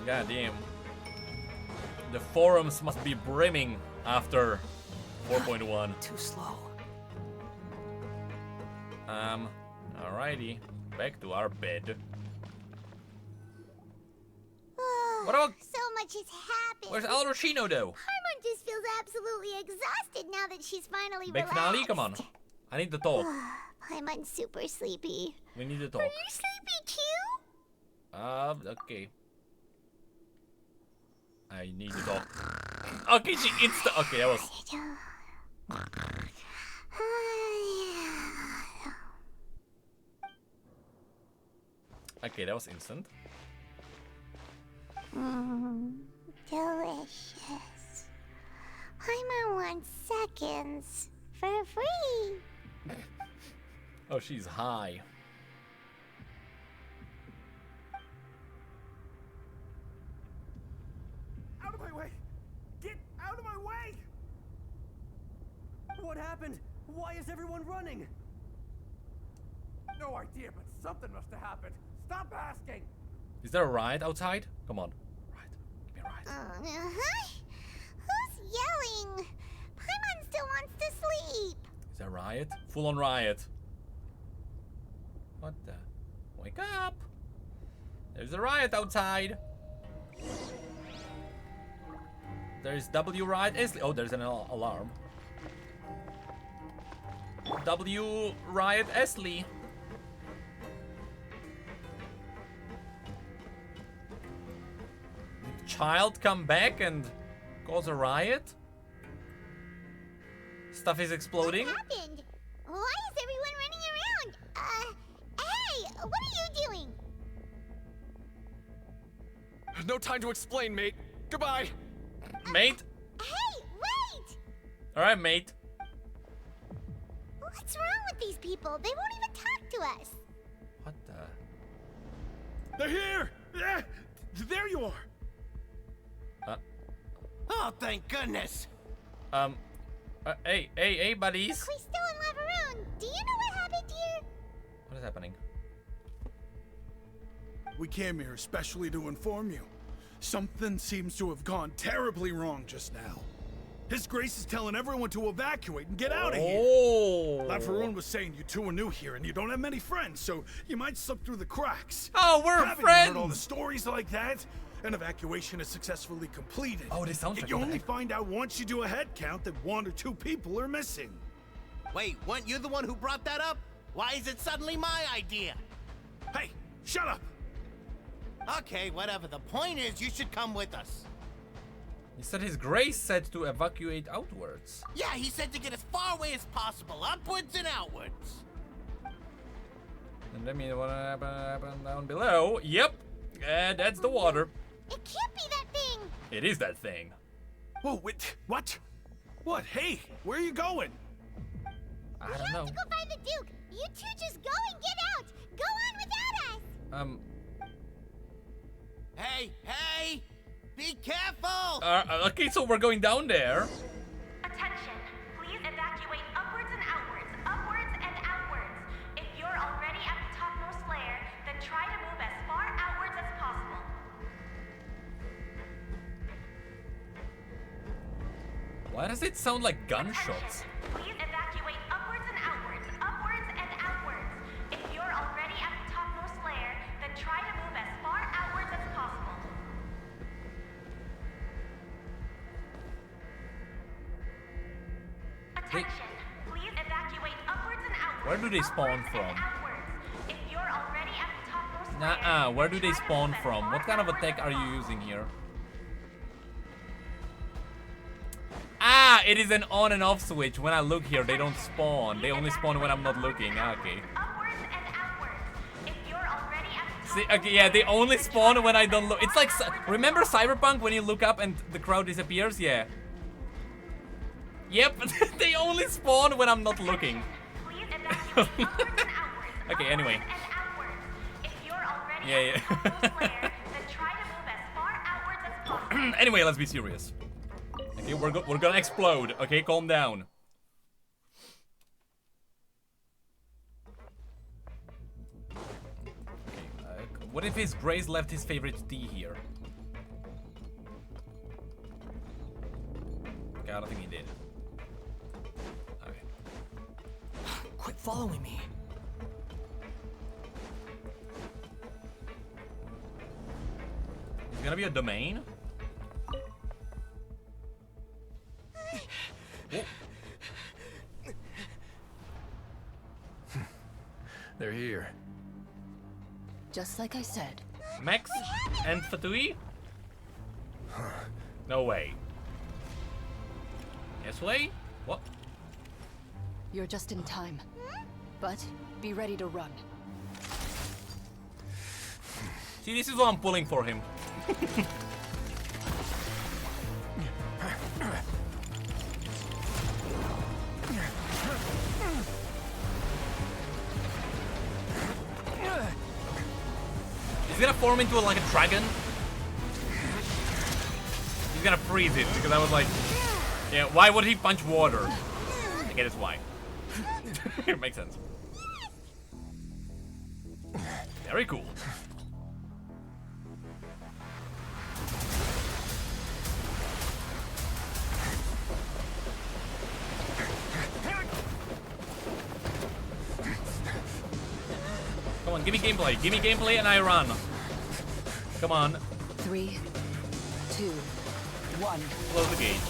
God damn. The forums must be brimming after 4.1. Too slow. Alrighty. Back to our bed. What about... So much has happened. Where's Alroshino though? Paimon just feels absolutely exhausted now that she's finally Big relaxed. finale? Come on. I need to talk. Paimon's super sleepy. We need to talk. Are you sleepy too? Okay. I need to talk. Okay, she okay, that was... Okay, that was instant. Delicious. Paimon wants seconds for free. Oh, she's high. Out of my way! Get out of my way! What happened? Why is everyone running? No idea, but something must have happened. Stop asking! Is there a riot outside? Come on. Right. Give me a riot. Who's yelling? Paimon still wants to sleep. Is there a riot? Full on riot. What the? Wake up! There's a riot outside. There's W riot Esley. Oh, there's an alarm. W riot Esley. Did the child come back and cause a riot? Stuff is exploding. What happened? Why is everyone running around? Hey, what are you doing? No time to explain, mate. Goodbye. Mate? Hey, wait! Alright, mate. What's wrong with these people? They won't even talk to us. What the? They're here! Yeah, there you are! Oh, thank goodness! Hey, buddies. We still in Lavaroon. Do you know what happened here? What is happening? We came here especially to inform you. Something seems to have gone terribly wrong just now. His Grace is telling everyone to evacuate and get out of here. Oh. Lavaroon was saying you two are new here and you don't have many friends, so you might slip through the cracks. Oh, we're Haven't you friends. heard all the stories like that? An evacuation is successfully completed. Oh, this sounds like you what only I- find out once you do a head count that 1 or 2 people are missing. Wait, weren't you the one who brought that up? Why is it suddenly my idea? Hey, shut up! Okay, whatever. The point is, you should come with us. He said His Grace said to evacuate outwards. Yeah, he said to get as far away as possible, upwards and outwards. And let me what happened down below. Yep, that's the water. It can't be that thing. It is that thing. Whoa, wait, what? What? Hey, where are you going? I We don't have know. to go find the Duke. You two just go and get out. Go on without us. Hey! Be careful! Okay, so we're going down there. Attention, please evacuate upwards and outwards, upwards and outwards. If you're already at the topmost layer, then try to move as far outwards as possible. Why does it sound like gunshots? Attention, please evacuate upwards and outwards, upwards and outwards. If you're already at the topmost layer, then try to move as far outwards as possible. Attention, please evacuate upwards and outwards. Where do they spawn upwards from? and outwards. If you're already at the topmost Nuh-uh, layer, where do then they try to spawn move as from? far What kind of a outwards tech as are you possible. using here? Ah, it is an on and off switch. When I look here, they don't spawn. They only spawn when I'm not looking. Okay. Upwards and outwards. If you're already at the See, top okay, yeah, they only spawn when I don't look. It's like, remember Cyberpunk when you look up and the crowd disappears? Yeah. Yep, they only spawn when I'm not looking. Please evacuate upwards and outwards. Okay, anyway. Upwards and outwards. If you're already Yeah, at the topmost layer, then try to move as far outwards as possible. Anyway, let's be serious. Okay, we're gonna explode. Okay, calm down. Okay, what if His Grace left his favorite tea here? Okay, I don't think he did. Okay. Quit following me. It's gonna be a domain? They're here. Just like I said. Max and Fatui? No way. Yes way? What? You're just in time. But be ready to run. See, this is what I'm pulling for him. He's gonna form into like a dragon. He's gonna freeze it because I was like, yeah, why would he punch water? I get it's why. It makes sense. Very cool. Come on, give me gameplay. Give me gameplay and I run. Come on. 3, 2, 1. Close the gate.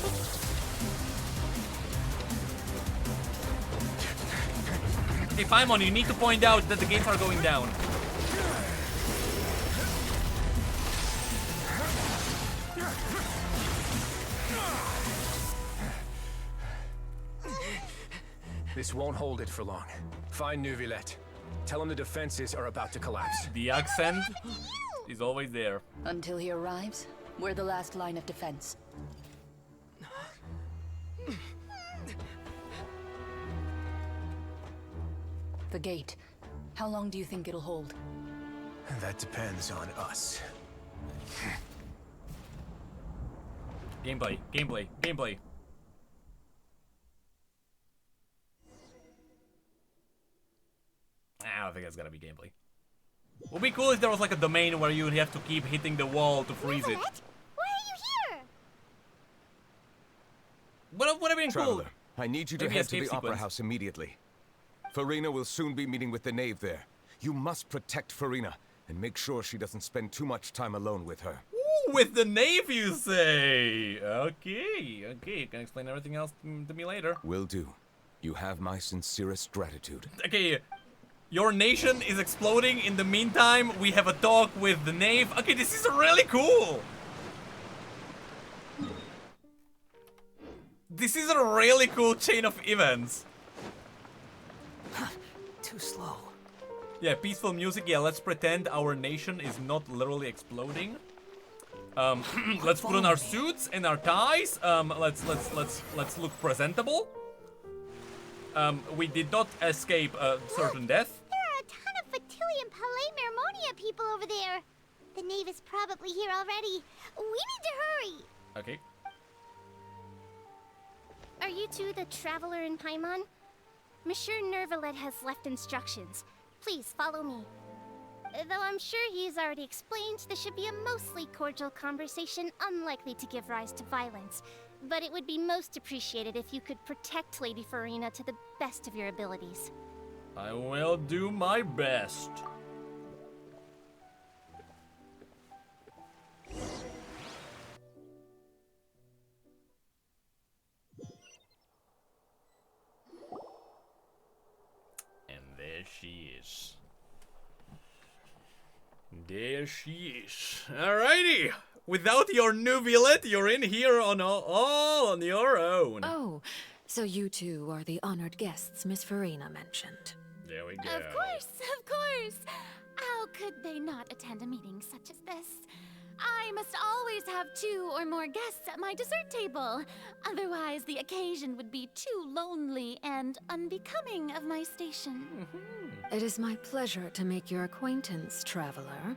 Hey, Paimon, you need to point out that the gates are going down. This won't hold it for long. Find Neuvillette. Tell him the defenses are about to collapse. The accent is always there. Until he arrives, we're the last line of defense. The gate. How long do you think it'll hold? That depends on us. Gameplay, gameplay, gameplay. I don't think that's gonna be gameplay. Would be cool if there was like a domain where you would have to keep hitting the wall to freeze it. Neuvillette? Why are you here? Would have been cool. Traveler, I need you to Maybe head to the escape Opera sequence. House immediately. Furina will soon be meeting with the knave there. You must protect Furina and make sure she doesn't spend too much time alone with her. Ooh, with the knave, you say? Okay, okay. You can explain everything else to me later. Will do. You have my sincerest gratitude. Okay, your nation is exploding. In the meantime, we have a talk with the knave. Okay, this is really cool. This is a really cool chain of events. Too slow. Yeah, peaceful music. Yeah, let's pretend our nation is not literally exploding. Let's put on our suits and our ties. Let's look presentable. We did not escape a certain death. There are a ton of Fatui and Palais Mermonia people over there. The knave is probably here already. We need to hurry. Okay. Are you two the traveler in Paimon? Monsieur Neuvillette has left instructions. Please follow me. Though I'm sure he's already explained, this should be a mostly cordial conversation, unlikely to give rise to violence. But it would be most appreciated if you could protect Lady Furina to the best of your abilities. I will do my best. And there she is. There she is. Alrighty. Without your Neuvillette, you're in here on all on your own. Oh, so you two are the honored guests Miss Furina mentioned. There we go. Of course, of course. How could they not attend a meeting such as this? I must always have 2 or more guests at my dessert table. Otherwise, the occasion would be too lonely and unbecoming of my station. It is my pleasure to make your acquaintance, traveler.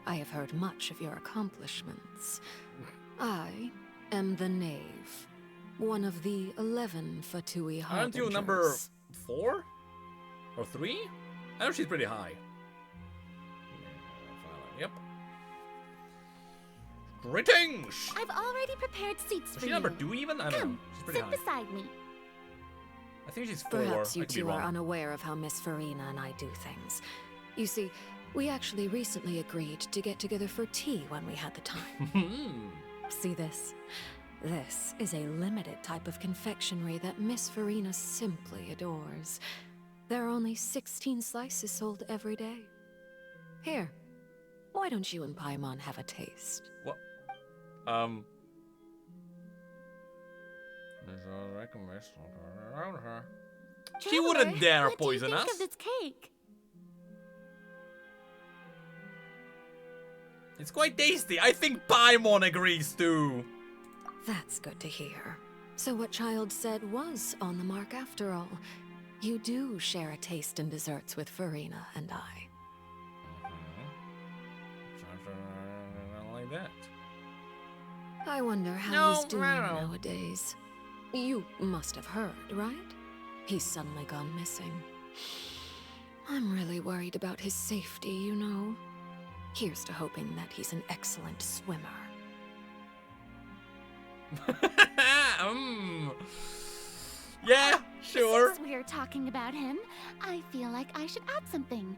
I have heard much of your accomplishments. I am the knave, one of the 11 Fatui harbingers. Aren't you number 4? Or 3? I know she's pretty high. Yep. Greetings! I've already prepared seats Is for she you. number 2 even? I don't know. Come, She's pretty sit high. beside me. I think she's 4. Perhaps I you could be two are wrong. unaware of how Miss Furina and I do things. You see, we actually recently agreed to get together for tea when we had the time. See this? This is a limited type of confectionery that Miss Furina simply adores. There are only 16 slices sold every day. Here, why don't you and Paimon have a taste? What? She wouldn't dare what poison do you us. think of this cake? It's quite tasty. I think Paimon agrees too. That's good to hear. So what Child said was on the mark after all. You do share a taste in desserts with Furina and I. I like that. I wonder how No, he's doing I don't know. nowadays. You must have heard, right? He's suddenly gone missing. I'm really worried about his safety, you know. Here's to hoping that he's an excellent swimmer. Yeah, sure. Since we're talking about him, I feel like I should add something.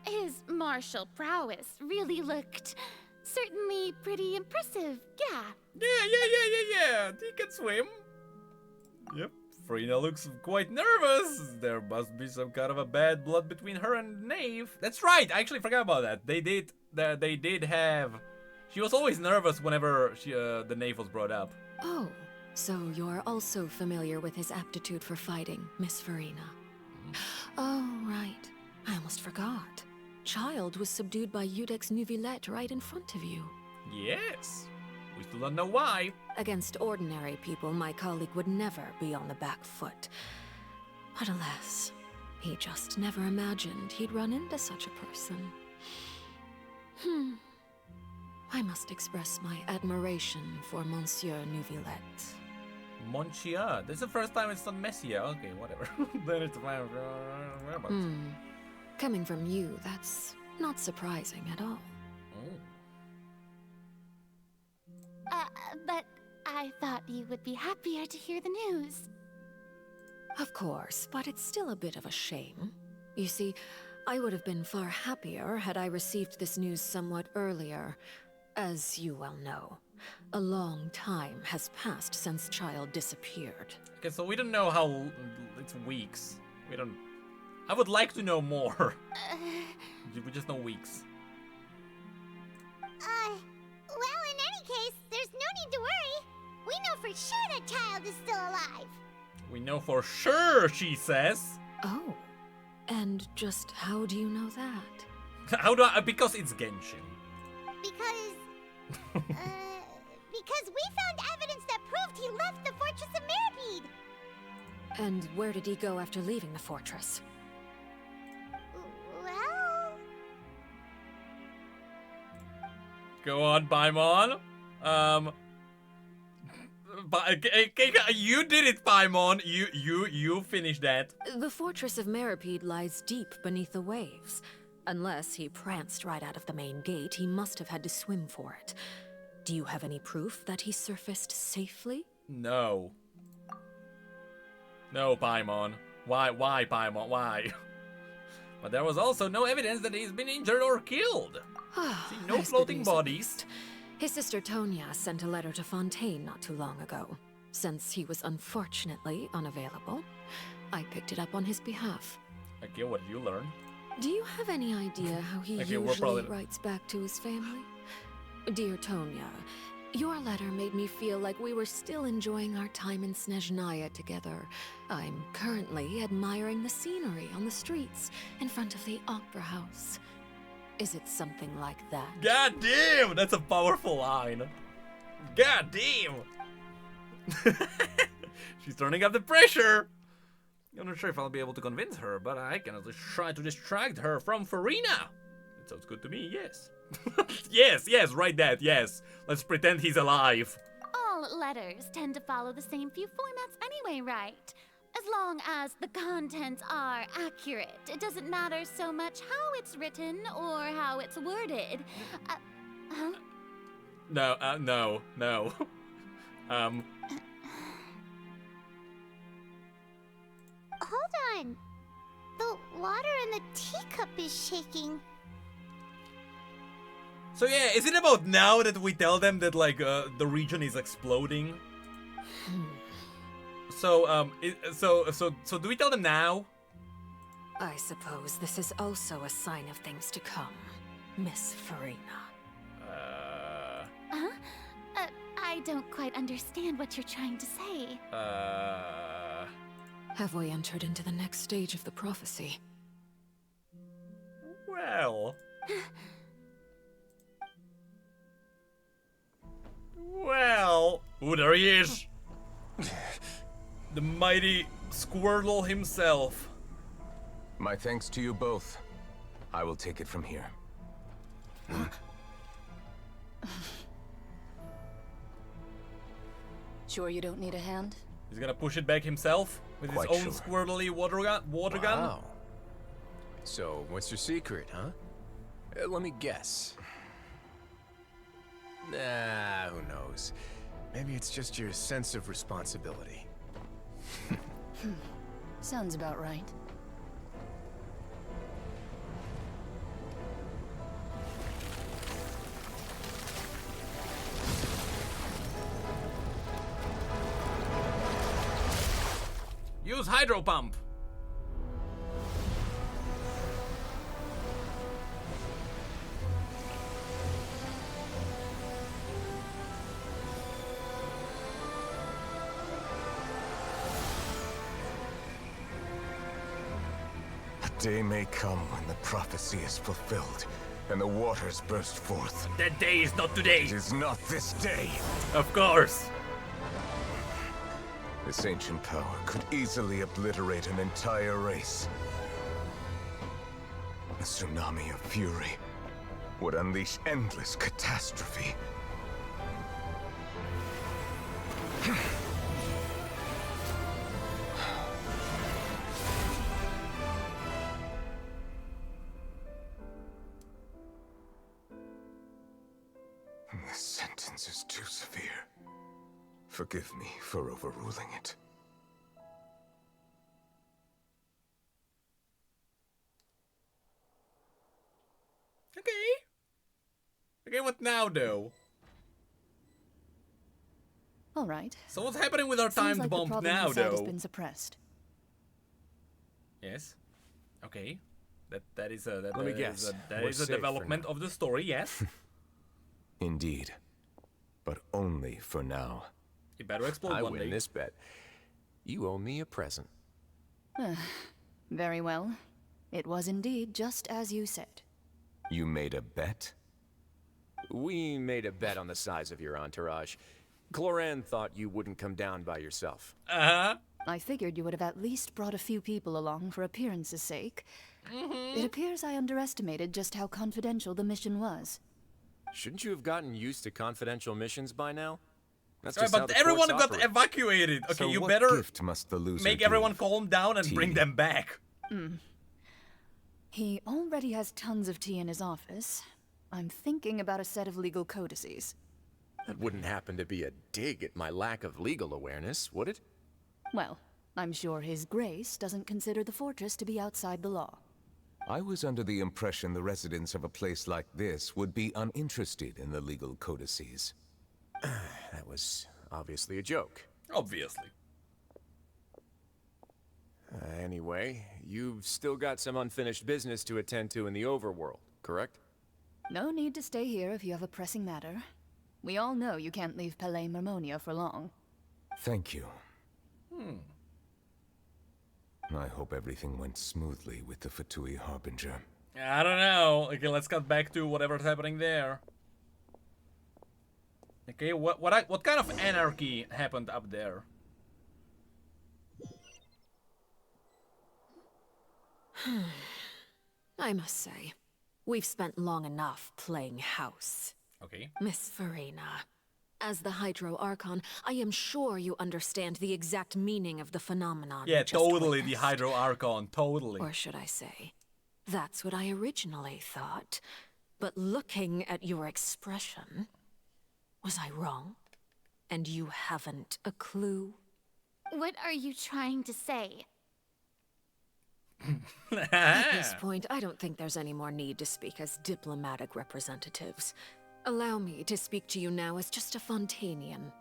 His martial prowess really looked certainly pretty impressive, yeah. Yeah. He can swim. Yep. Furina looks quite nervous. There must be some kind of a bad blood between her and Knave. That's right. I actually forgot about that. They did have. She was always nervous whenever the Knave was brought up. Oh, so you're also familiar with his aptitude for fighting, Miss Furina. Oh, right. I almost forgot. Child was subdued by Udex Nuvillette right in front of you. Yes. We still don't know why. Against ordinary people, my colleague would never be on the back foot. But alas, he just never imagined he'd run into such a person. I must express my admiration for Monsieur Nuvillette. Monsieur. This is the first time it's not Messier. Okay, whatever. Then it's Coming from you, that's not surprising at all. But I thought you would be happier to hear the news. Of course, but it's still a bit of a shame. You see, I would have been far happier had I received this news somewhat earlier. As you well know, a long time has passed since Child disappeared. Okay, so we don't know how. It's weeks. We don't. I would like to know more. We just know weeks. Well, in any case, there's no need to worry. We know for sure that Child is still alive. We know for sure, she says. Oh, and just how do you know that? How do I? Because it's Genshin. Because... because we found evidence that proved he left the Fortress of Mirapede. And where did he go after leaving the fortress? Well... Go on, Paimon. You did it, Paimon. You finished that. The Fortress of Mirapede lies deep beneath the waves. Unless he pranced right out of the main gate, he must have had to swim for it. Do you have any proof that he surfaced safely? No. No, Paimon. Why, Paimon? Why? But there was also no evidence that he's been injured or killed. See, no There's good floating news at bodies. least. His sister Tonya sent a letter to Fontaine not too long ago. Since he was unfortunately unavailable, I picked it up on his behalf. Okay, what did you learn? Do you have any idea how he Okay, we're usually probably- writes back to his family? Dear Tonya, your letter made me feel like we were still enjoying our time in Snezhnaya together. I'm currently admiring the scenery on the streets in front of the Opera House. Is it something like that? God damn, that's a powerful line. God damn. She's turning up the pressure. I'm not sure if I'll be able to convince her, but I can at least try to distract her from Furina. It sounds good to me, yes. yes, write that, yes. Let's pretend he's alive. All letters tend to follow the same few formats anyway, right? As long as the contents are accurate, it doesn't matter so much how it's written or how it's worded. Huh? No, no. Hold on. The water in the teacup is shaking. So yeah, is it about now that we tell them that like the region is exploding? So so do we tell them now? I suppose this is also a sign of things to come, Miss Furina. Huh? I don't quite understand what you're trying to say. Have we entered into the next stage of the prophecy? Well. Well. Ooh, there he is. The mighty Squirtle himself. My thanks to you both. I will take it from here. Sure you don't need a hand? He's gonna push it back himself with Quite his own sure. squirtly water gun. Wow. So, what's your secret, huh? Let me guess. Nah, who knows? Maybe it's just your sense of responsibility. Sounds about right. Use hydro pump. A day may come when the prophecy is fulfilled, and the waters burst forth. That day is not today. It is not this day. Of course. This ancient power could easily obliterate an entire race. A tsunami of fury would unleash endless catastrophe. This sentence is too severe. Forgive me for overruling it. Okay. Okay, what now, though? All right. So what's happening with our Seems timed like the bomb problem now, inside has though? been suppressed. Yes. Okay. That is a Let me guess. that We're is a safe for development now. of the story. Yes. Indeed. But only for now. You better explode I one win day. this bet. You owe me a present. Very well. It was indeed just as you said. You made a bet? We made a bet on the size of your entourage. Cloran thought you wouldn't come down by yourself. Uh-huh. I figured you would have at least brought a few people along for appearance's sake. It appears I underestimated just how confidential the mission was. Shouldn't you have gotten used to confidential missions by now? That's Right, just how but the everyone courts got operate. So evacuated. Okay, you what better gift must the loser make give? everyone calm down and bring Tea. them back. He already has tons of tea in his office. I'm thinking about a set of legal codices. That wouldn't happen to be a dig at my lack of legal awareness, would it? Well, I'm sure His Grace doesn't consider the fortress to be outside the law. I was under the impression the residents of a place like this would be uninterested in the legal codices. That was obviously a joke. Obviously. Anyway, you've still got some unfinished business to attend to in the overworld, correct? No need to stay here if you have a pressing matter. We all know you can't leave Palais Marmonia for long. Thank you. I hope everything went smoothly with the Fatui Harbinger. I don't know. Okay, let's cut back to whatever's happening there. Okay, what kind of anarchy happened up there? I must say, we've spent long enough playing house. Okay. Miss Furina, as the Hydro Archon, I am sure you understand the exact meaning of the phenomenon. Yeah, you just totally the witnessed. Hydro Archon, totally. Or should I say, that's what I originally thought. But looking at your expression... Was I wrong? And you haven't a clue? What are you trying to say? At this point, I don't think there's any more need to speak as diplomatic representatives. Allow me to speak to you now as just a Fontanian.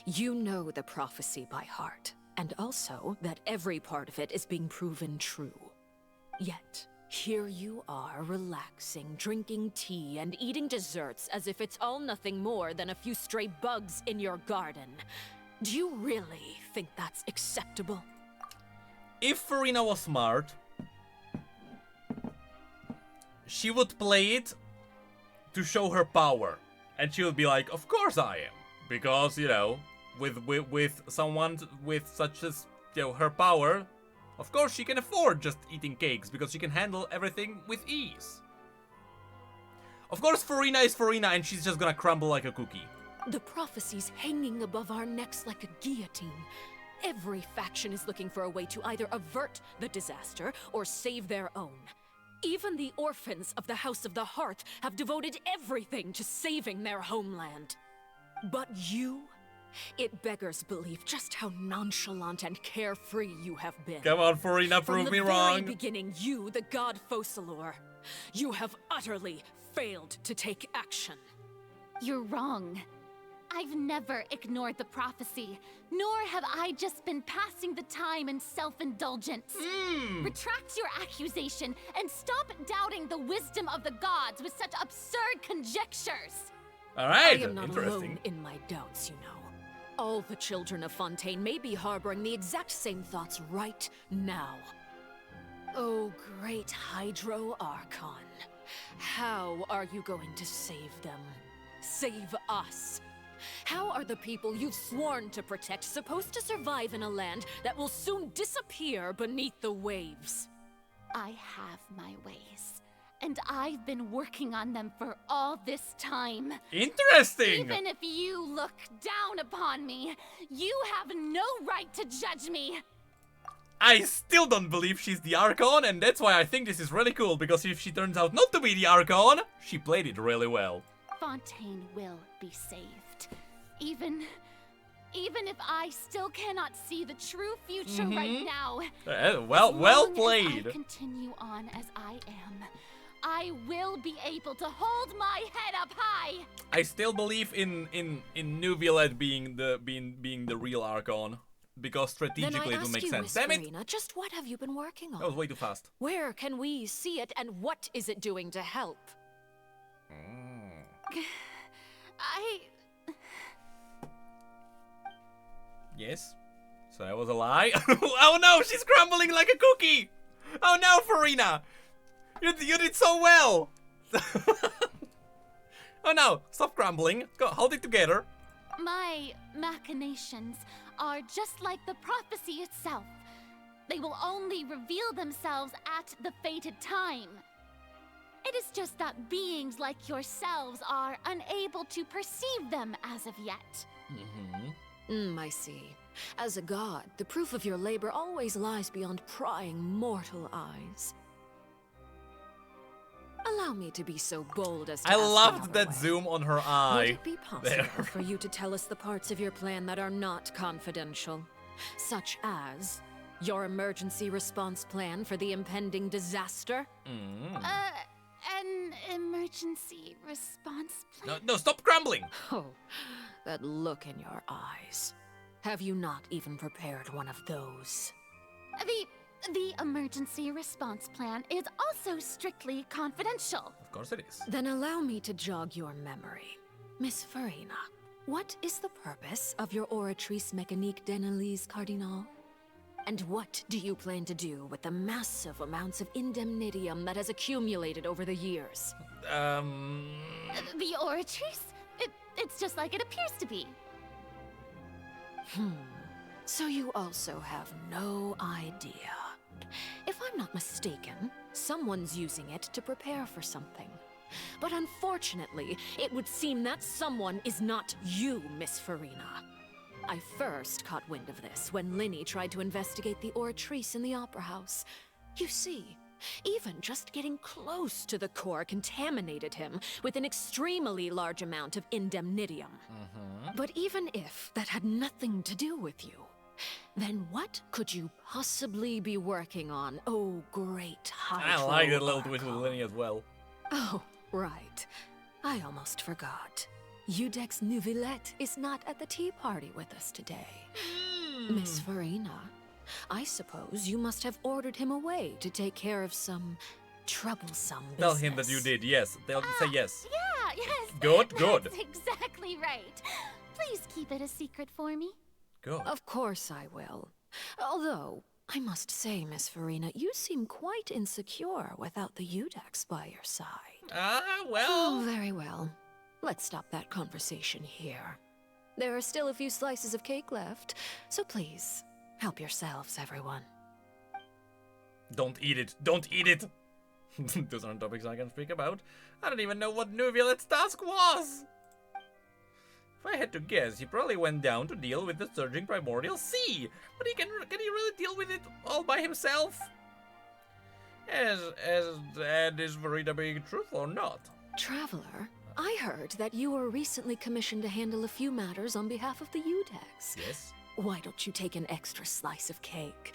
You know the prophecy by heart, and also that every part of it is being proven true. Yet, here you are, relaxing, drinking tea, and eating desserts as if it's all nothing more than a few stray bugs in your garden. Do you really think that's acceptable? If Furina was smart, she would play it to show her power. And she would be like, of course I am. Because, you know, with someone with such as, you know, her power, of course she can afford just eating cakes because she can handle everything with ease. Of course Furina is Furina and she's just gonna crumble like a cookie. The prophecy's hanging above our necks like a guillotine. Every faction is looking for a way to either avert the disaster or save their own. Even the orphans of the House of the Hearth have devoted everything to saving their homeland. But you, it beggars belief just how nonchalant and carefree you have been. Come on, Furina, prove me wrong. From the very beginning, you, the god Focalor, you have utterly failed to take action. You're wrong. I've never ignored the prophecy, nor have I just been passing the time in self-indulgence. Retract your accusation and stop doubting the wisdom of the gods with such absurd conjectures. All right, I am not interesting. alone in my doubts, you know. All the children of Fontaine may be harboring the exact same thoughts right now. Oh, great Hydro Archon. How are you going to save them? Save us? How are the people you've sworn to protect supposed to survive in a land that will soon disappear beneath the waves? I have my ways, and I've been working on them for all this time. Interesting! Even if you look down upon me, you have no right to judge me. I still don't believe she's the Archon, and that's why I think this is really cool, because if she turns out not to be the Archon, she played it really well. Fontaine will be saved. Even if I still cannot see the true future right now. Well played. As I continue on as I am, I will be able to hold my head up high. I still believe in New Villette being the real Archon, because strategically it will make sense. Damn it! Furina, just what have you been working on? That was way too fast. Where can we see it, and what is it doing to help? Yes. So that was a lie. Oh no, she's crumbling like a cookie. Oh no, Furina, you did so well. Oh no, stop crumbling. Go, hold it together. My machinations are just like the prophecy itself. They will only reveal themselves at the fated time. It is just that beings like yourselves are unable to perceive them as of yet. I see. As a god, the proof of your labor always lies beyond prying mortal eyes. Allow me to be so bold as to I ask loved another that way. zoom on her Would eye. it be possible for you to tell us the parts of your plan that are not confidential? Such as your emergency response plan for the impending disaster? An emergency response plan? No, stop crumbling. Oh, that look in your eyes. Have you not even prepared one of those? The emergency response plan is also strictly confidential. Of course it is. Then allow me to jog your memory. Miss Furina, what is the purpose of your Oratrice Mécanique d'Analyse Cardinal? And what do you plan to do with the massive amounts of indemnitium that has accumulated over the years? The Oratrice? It's just like it appears to be. So you also have no idea. If I'm not mistaken, someone's using it to prepare for something. But unfortunately, it would seem that someone is not you, Miss Furina. I first caught wind of this when Linny tried to investigate the Oratrice in the Opera House. You see, Even just getting close to the core contaminated him with an extremely large amount of indemnitium. But even if that had nothing to do with you, then what could you possibly be working on, oh great Hydro I like that little twist with Archon? Lenny as well. Oh, right. I almost forgot. Udex Nouvillette is not at the tea party with us today. Miss Furina, I suppose you must have ordered him away to take care of some troublesome business. Tell him that you did, yes. They'll say yes. Yeah, yes. Good, good. That's exactly right. Please keep it a secret for me. Good. Of course I will. Although, I must say, Miss Furina, you seem quite insecure without the Udex by your side. Well. Oh, very well. Let's stop that conversation here. There are still a few slices of cake left, so please, help yourselves, everyone. Don't eat it. Don't eat it. Those aren't topics I can speak about. I don't even know what Nouvillette's task was. If I had to guess, he probably went down to deal with the surging primordial sea. But can he really deal with it all by himself? As that is Furina being truthful or not? Traveler, I heard that you were recently commissioned to handle a few matters on behalf of the Udex. Yes. Why don't you take an extra slice of cake?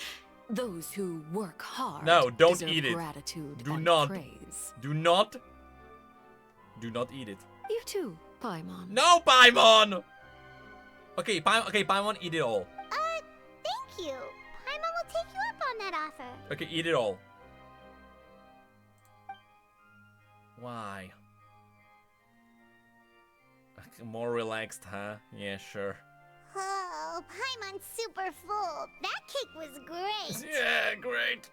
Those who work hard No, don't deserve eat it. gratitude Do and not. praise. Do not eat it. You too, Paimon. No, Paimon! Okay, Paimon, eat it all. Thank you. Paimon will take you up on that offer. Okay, eat it all. Why? More relaxed, huh? Yeah, sure. Oh, Paimon's super full. That cake was great. Yeah, great.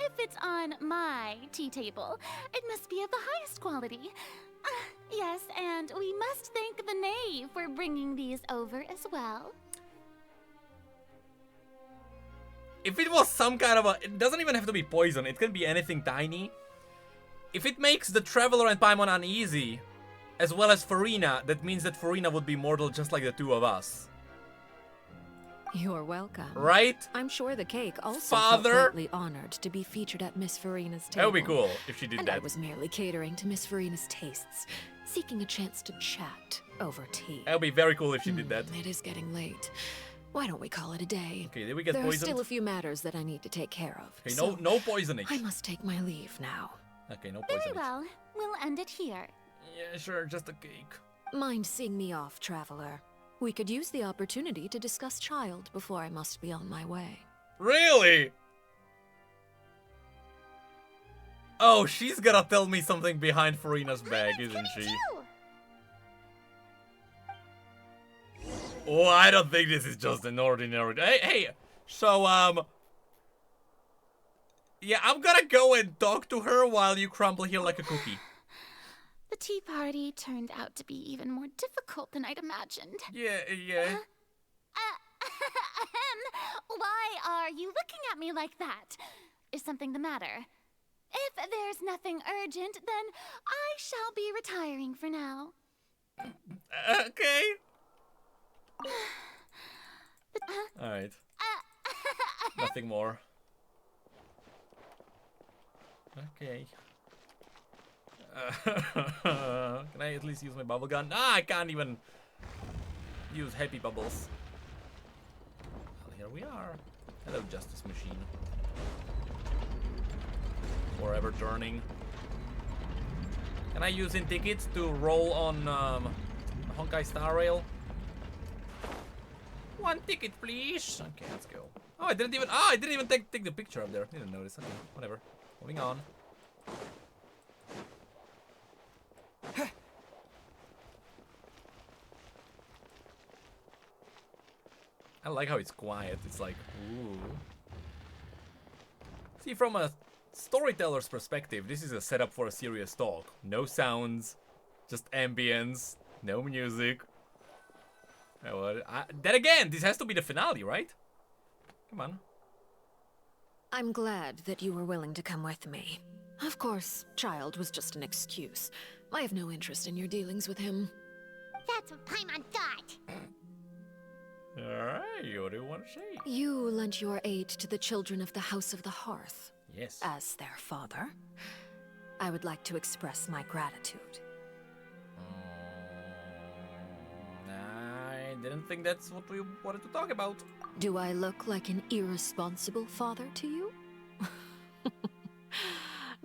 If it's on my tea table, it must be of the highest quality. Yes, and we must thank the knave for bringing these over as well. If it was some kind of a... It doesn't even have to be poison. It can be anything tiny. If it makes the Traveler and Paimon uneasy, as well as Furina, that means that Furina would be mortal just like the two of us. You're welcome. Right? I'm sure the cake also Father? felt greatly honored to be featured at Miss Furina's table. That would be cool if she did And that. I was merely catering to Miss Furina's tastes, seeking a chance to chat over tea. That would be very cool if she did that. It is getting late. Why don't we call it a day? Okay, did we get there poisoned? are still a few matters that I need to take care of. Okay, so no poisonage. I must take my leave now. Okay, no Very poisonage. well, we'll end it here. Yeah, sure, just a cake. Mind seeing me off, Traveler? We could use the opportunity to discuss Child before I must be on my way. Really? Oh, she's gonna tell me something behind Furina's bag, isn't she? Oh, I don't think this is just an ordinary... Hey, so, yeah, I'm gonna go and talk to her while you crumble here like a cookie. The tea party turned out to be even more difficult than I'd imagined. Yeah. Why are you looking at me like that? Is something the matter? If there's nothing urgent, then I shall be retiring for now. Okay. Alright. Nothing more. Okay. Can I at least use my bubble gun? Ah, I can't even use happy bubbles. Well, here we are. Hello, Justice Machine. Forever turning. Can I use in tickets to roll on Honkai Star Rail? One ticket, please. Okay, let's go. Oh, I didn't even take the picture up there. Didn't notice. Okay, whatever. Moving on. I like how it's quiet. It's like, ooh. See, from a storyteller's perspective, this is a setup for a serious talk. No sounds, just ambience, no music. Then again, this has to be the finale, right? Come on. I'm glad that you were willing to come with me. Of course, Child was just an excuse. I have no interest in your dealings with him. That's what Paimon thought. Alright, what do you want to say? You lent your aid to the children of the House of the Hearth. Yes. As their father, I would like to express my gratitude. I didn't think that's what we wanted to talk about. Do I look like an irresponsible father to you?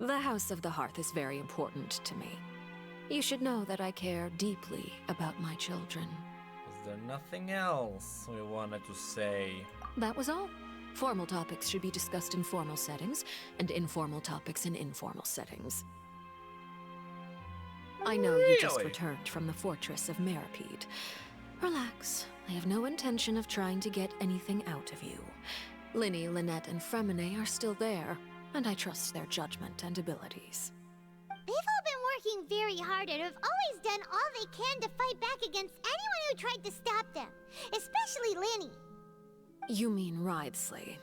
The House of the Hearth is very important to me. You should know that I care deeply about my children. Was there nothing else we wanted to say? That was all. Formal topics should be discussed in formal settings, and informal topics in informal settings. I know you just Really? returned from the fortress of Meripede. Relax. I have no intention of trying to get anything out of you. Linny, Lynette, and Fremine are still there, and I trust their judgment and abilities. They've all been working very hard and have always done all they can to fight back against anyone who tried to stop them, especially Linny. You mean Wriothesley.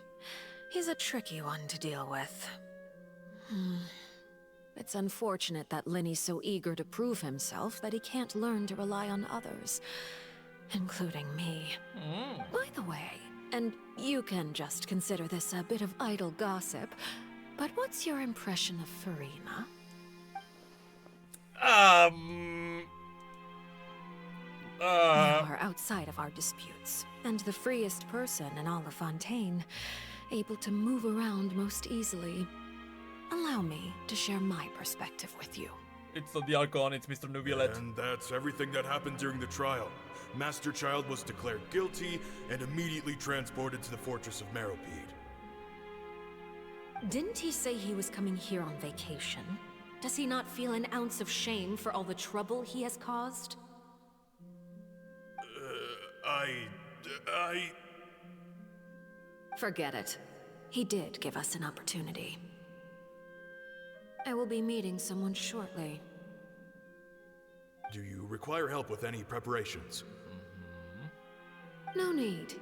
He's a tricky one to deal with. It's unfortunate that Linny's so eager to prove himself that he can't learn to rely on others, including me. By the way, and you can just consider this a bit of idle gossip, but what's your impression of Furina? You are outside of our disputes, and the freest person in all of Fontaine, able to move around most easily. Allow me to share my perspective with you. It's not the Archon, it's Mr. Nuviolette. And that's everything that happened during the trial. Master Child was declared guilty and immediately transported to the Fortress of Meripede. Didn't he say he was coming here on vacation? Does he not feel an ounce of shame for all the trouble he has caused? Forget it. He did give us an opportunity. I will be meeting someone shortly. Do you require help with any preparations? No need.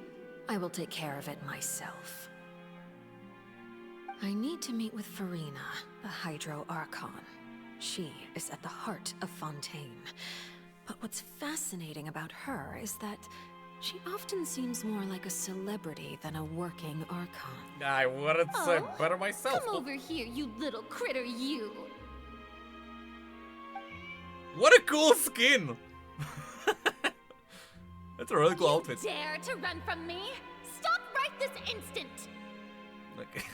I will take care of it myself. I need to meet with Furina, the Hydro Archon. She is at the heart of Fontaine. But what's fascinating about her is that she often seems more like a celebrity than a working Archon. I wouldn't say better myself. Come over here, you little critter, you! What a cool skin! That's a really cool outfit. Dare to run from me? Stop right this instant! Like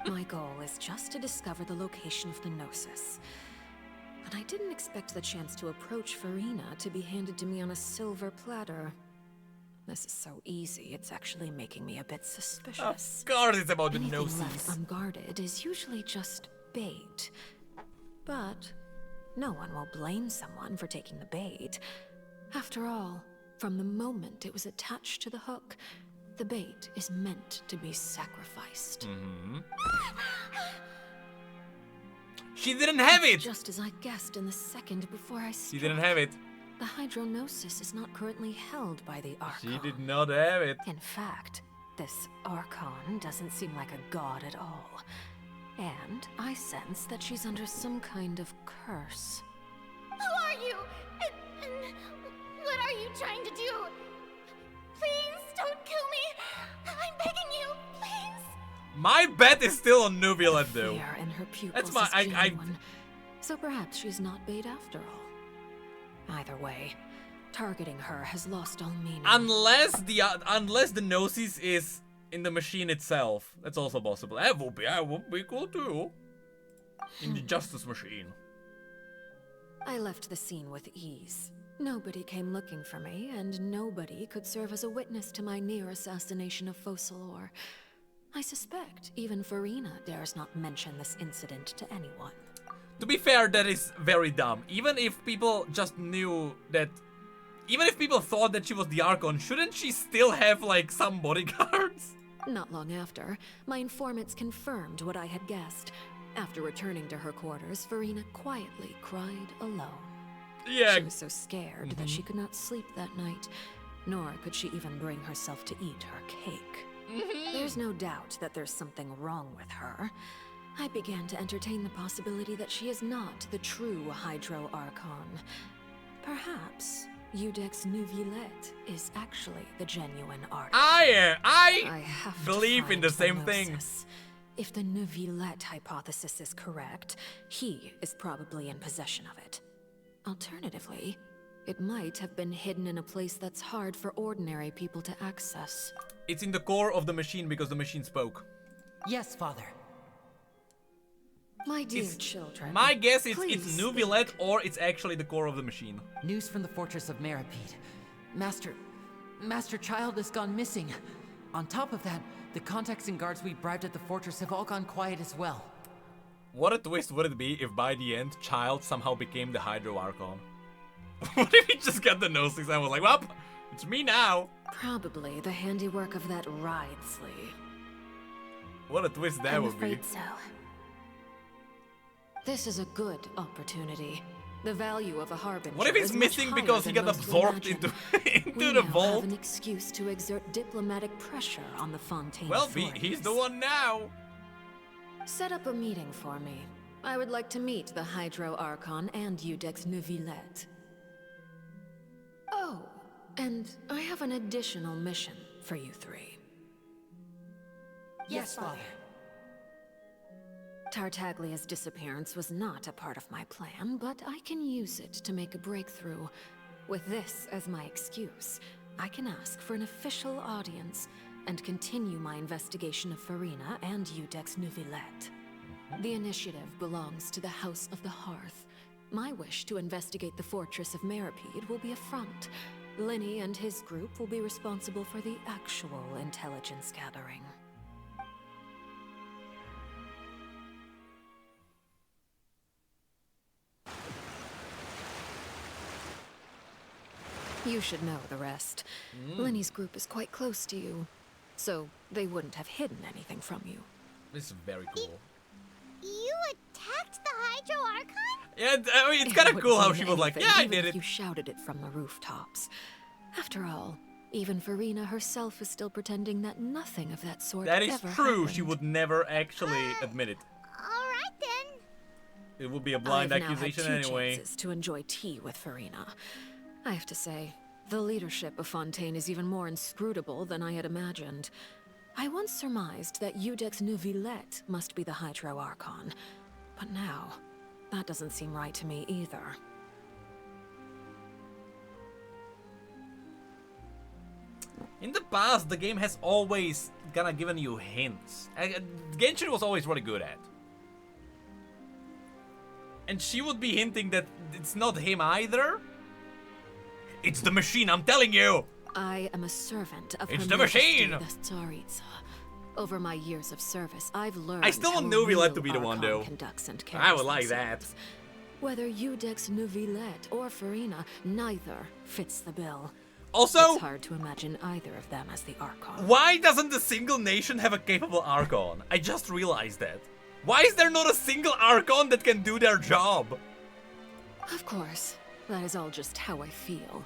My goal is just to discover the location of the Gnosis. But I didn't expect the chance to approach Furina to be handed to me on a silver platter. This is so easy, it's actually making me a bit suspicious. Of course it's about the Anything left Gnosis. unguarded is usually just bait. But no one will blame someone for taking the bait. After all, from the moment it was attached to the hook, the bait is meant to be sacrificed. She didn't have it! Just as I guessed in the second before I struck. She didn't have it. The Hydronosis is not currently held by the Archon. She did not have it. In fact, this Archon doesn't seem like a god at all. And I sense that she's under some kind of curse. Who are you? And what are you trying to do? Please don't kill me! I'm begging you, please! My bet is still on Nuviolette though. Fear in her pupils That's my- is genuine. So perhaps she's not bait after all. Either way, targeting her has lost all meaning. Unless the Gnosis is in the machine itself. That's also possible. That would be cool too. In the Justice Machine. I left the scene with ease. Nobody came looking for me, and nobody could serve as a witness to my near assassination of Focalor. I suspect even Furina dares not mention this incident to anyone. To be fair, that is very dumb. Even if people just knew that... Even if people thought that she was the Archon, shouldn't she still have, like, some bodyguards? Not long after, my informants confirmed what I had guessed. After returning to her quarters, Furina quietly cried alone. Yeah. She was so scared that she could not sleep that night, nor could she even bring herself to eat her cake. There's no doubt that there's something wrong with her. I began to entertain the possibility that she is not the true Hydro Archon. Perhaps Udex Neuvillette is actually the genuine artist. I have to believe in the find same thing. Moses. If the Neuvillette hypothesis is correct, he is probably in possession of it. Alternatively, it might have been hidden in a place that's hard for ordinary people to access. It's in the core of the machine because the machine spoke. Yes, Father. My dear children. My guess is please it's Neuvillette or it's actually the core of the machine. News from the fortress of Meripede. Master Child has gone missing. On top of that, the contacts and guards we bribed at the fortress have all gone quiet as well. What a twist would it be if by the end, Child somehow became the Hydro Archon? What if he just got the nose and was like, well, it's me now. Probably the handiwork of that Wriothesley. What a twist that would be. I'm afraid so. This is a good opportunity. The value of a harbinger. What if he's is much missing higher because he than got most absorbed imagine. into We the now vault? have an excuse to exert diplomatic pressure on the Fontaine Well, authorities. he's the one now. Set up a meeting for me. I would like to meet the Hydro Archon and Udex Neuvillette. Oh, and I have an additional mission for you three. Yes, Father. Tartaglia's disappearance was not a part of my plan, but I can use it to make a breakthrough. With this as my excuse, I can ask for an official audience and continue my investigation of Furina and Udex Neuvillette. The initiative belongs to the House of the Hearth. My wish to investigate the fortress of Meripede will be a front. Linny and his group will be responsible for the actual intelligence gathering. You should know the rest. Linny's group is quite close to you, so they wouldn't have hidden anything from you. This is very cool. You attacked the Hydro Archon? Yeah, I mean, it's kind of cool how she was like, yeah, I did it. You shouted it from the rooftops. After all, even Furina herself is still pretending that nothing of that sort That is ever true. happened. She would never actually admit it. Alright then. It would be a blind I've now accusation had two anyway. chances to enjoy tea with Furina. I have to say, the leadership of Fontaine is even more inscrutable than I had imagined. I once surmised that Udex Neuvillette must be the Hydro Archon, but now, that doesn't seem right to me either. In the past, the game has always kind of given you hints. Genshin was always really good at. And she would be hinting that it's not him either. It's the machine, I'm telling you! I am a servant of It's Her the Majesty, machine! the Tsaritsa. Over my years of service, I've learned I still want how a Neuvillette real to be the one, Archon though. conducts and I carries would like that. themselves. Whether Udex Neuvillette or Furina, neither fits the bill. Also, It's hard to imagine either of them as the Archon. why doesn't the single nation have a capable Archon? I just realized that. Why is there not a single Archon that can do their job? Of course, that is all just how I feel.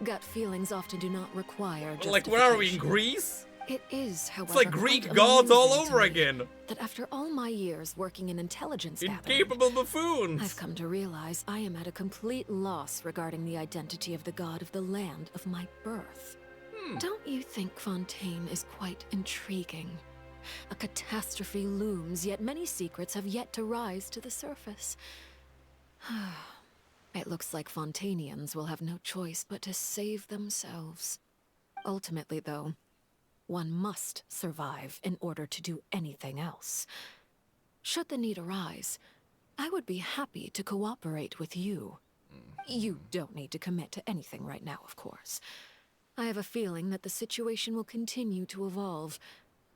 Gut feelings often do not require justification. Like, where are we, in Greece? It is, however, It's like Greek quite gods all amusing to over me again. That after all my years working in intelligence gathering, Incapable buffoons. I've come to realize I am at a complete loss regarding the identity of the god of the land of my birth. Don't you think Fontaine is quite intriguing? A catastrophe looms, yet many secrets have yet to rise to the surface. It looks like Fontainians will have no choice but to save themselves. Ultimately, though, one must survive in order to do anything else. Should the need arise, I would be happy to cooperate with you. You don't need to commit to anything right now, of course. I have a feeling that the situation will continue to evolve,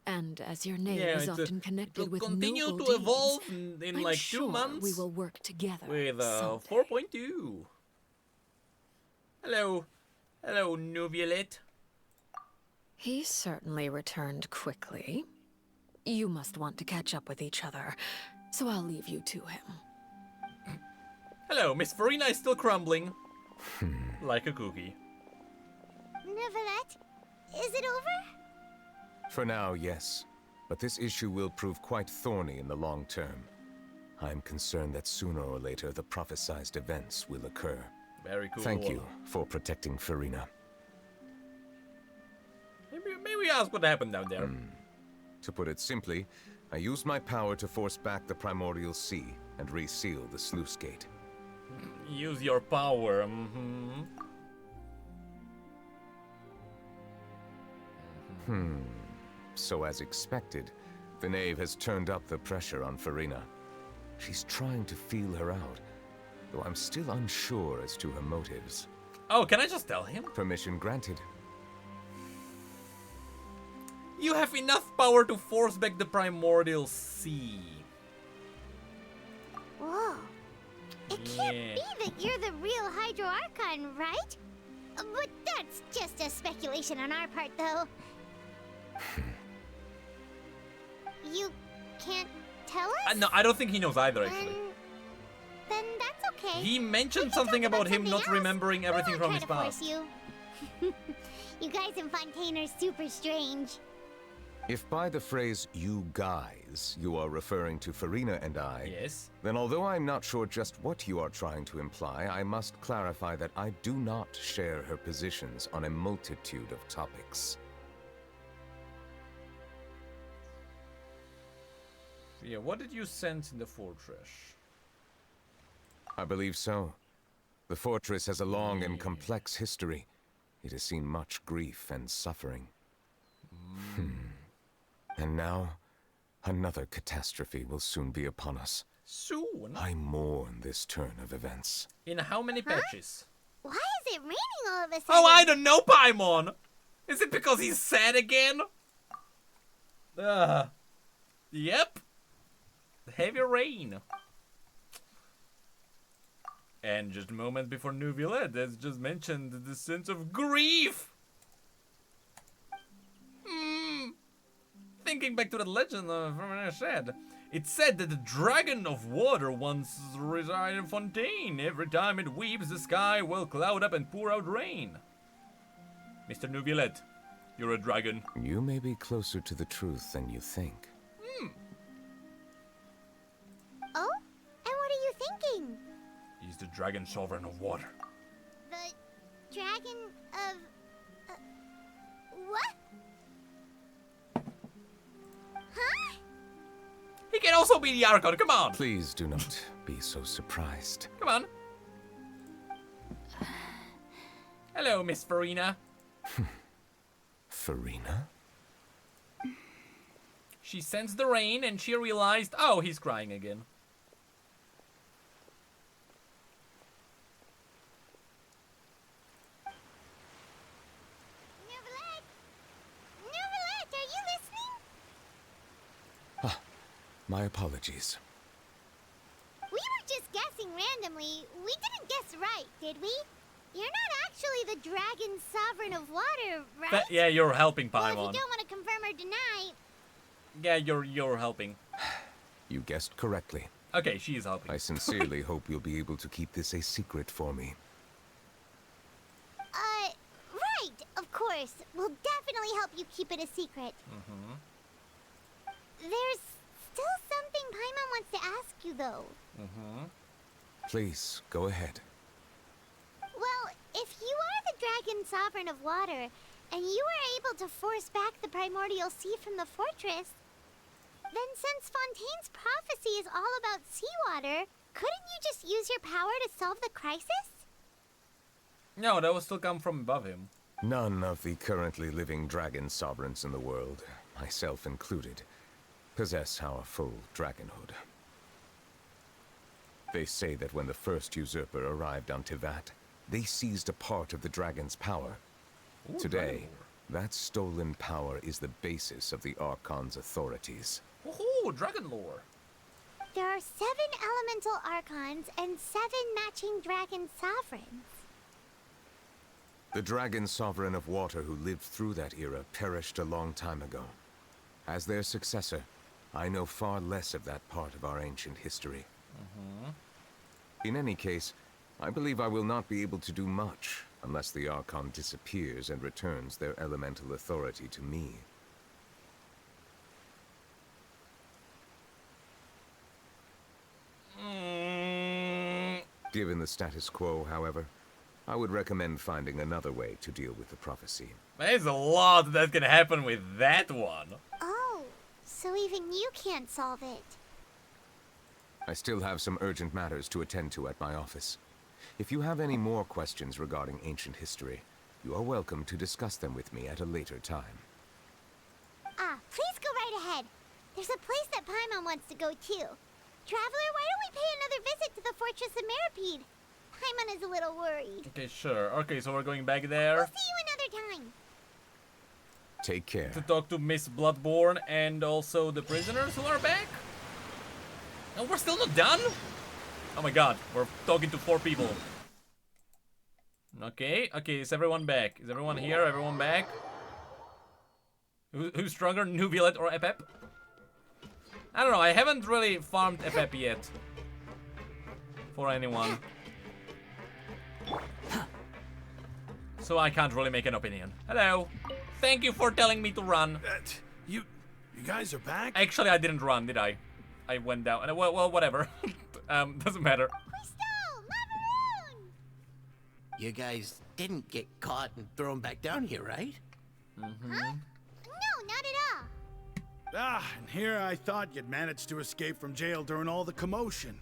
and as your name is often connected with continue noble to evolve deeds, in I'm like sure 2 months. we will work together With someday. 4.2. Hello, Neuvillette. He certainly returned quickly. You must want to catch up with each other, so I'll leave you to him. Hello, Miss Furina is still crumbling. Like a cookie. Neuvillette, is it over? For now, yes. But this issue will prove quite thorny in the long term. I'm concerned that sooner or later the prophesized events will occur. Very cool. Thank you for protecting Furina. Maybe ask what happened down there. To put it simply, I used my power to force back the primordial sea and reseal the sluice gate. Use your power. So as expected, the knave has turned up the pressure on Furina. She's trying to feel her out, though I'm still unsure as to her motives. Oh, can I just tell him? Permission granted. You have enough power to force back the primordial sea. Whoa. It can't be that you're the real Hydro Archon, right? But that's just a speculation on our part, though. You can't tell us? No, I don't think he knows either, actually. Then that's okay. He mentioned something about him not remembering everything from his past. You. You guys in Fontaine are super strange. If by the phrase, you guys, you are referring to Furina and I, Yes. then although I'm not sure just what you are trying to imply, I must clarify that I do not share her positions on a multitude of topics. Yeah, what did you sense in the fortress? I believe so. The fortress has a long and complex history. It has seen much grief and suffering. And now, another catastrophe will soon be upon us. Soon? I mourn this turn of events. In how many patches? Why is it raining all of a sudden? Oh, I don't know, Paimon! Is it because he's sad again? Yep. Heavy rain. And just a moment before Neuvillette has just mentioned the sense of grief. Thinking back to the legend from said, it said that the dragon of water once resided in Fontaine. Every time it weeps, the sky will cloud up and pour out rain. Mr. Neuvillette, you're a dragon. You may be closer to the truth than you think. Oh? And what are you thinking? He's the dragon sovereign of water. The dragon of... what? Huh? He can also be the Archon, come on! Please do not be so surprised. Come on. Hello, Miss Furina. Furina? She sensed the rain and she realized, oh, he's crying again. Neuvillette, are you listening? My apologies. We were just guessing randomly. We didn't guess right, did we? You're not actually the dragon sovereign of water, right? Yeah, you're helping, Well, Paimon. if you don't want to confirm or deny... Yeah, you're helping. You guessed correctly. Okay, she is helping. I sincerely hope you'll be able to keep this a secret for me. Right, of course. We'll definitely help you keep it a secret. There's still something Paimon wants to ask you, though. Please, go ahead. Well, if you are the dragon sovereign of water, and you were able to force back the primordial sea from the fortress, then since Fontaine's prophecy is all about seawater, couldn't you just use your power to solve the crisis? No, that will still come from above him. None of the currently living dragon sovereigns in the world, myself included, possess our full dragonhood. They say that when the first usurper arrived on Tivat, they seized a part of the dragon's power. Ooh, Today, that stolen power is the basis of the Archon's authorities. Ooh, dragon lore. There are 7 elemental archons and 7 matching dragon sovereigns. The dragon sovereign of water who lived through that era perished a long time ago. As their successor, I know far less of that part of our ancient history. In any case, I believe I will not be able to do much unless the Archon disappears and returns their elemental authority to me. Given the status quo, however, I would recommend finding another way to deal with the prophecy. There's a lot that can happen with that one. Oh, so even you can't solve it. I still have some urgent matters to attend to at my office. If you have any more questions regarding ancient history, you are welcome to discuss them with me at a later time. Please go right ahead. There's a place that Paimon wants to go too. Traveler, why don't we pay another visit to the Fortress of Meripede? Paimon is a little worried. Okay, sure. Okay, so we're going back there. We'll see you another time. Take care. To talk to Miss Bloodborne and also the prisoners who are back. No, we're still not done? Oh my god, we're talking to 4 people. Okay, is everyone back? Is everyone here? Everyone back? Who's stronger, Nuvilet or Epep? I don't know, I haven't really farmed Epep yet. For anyone. So I can't really make an opinion. Hello. Thank you for telling me to run. You guys are back? Actually, I didn't run, did I? I went down. Well, whatever. Doesn't matter. You guys didn't get caught and thrown back down here, right? Mm-hmm. Huh? No, not at all. And here I thought you'd managed to escape from jail during all the commotion.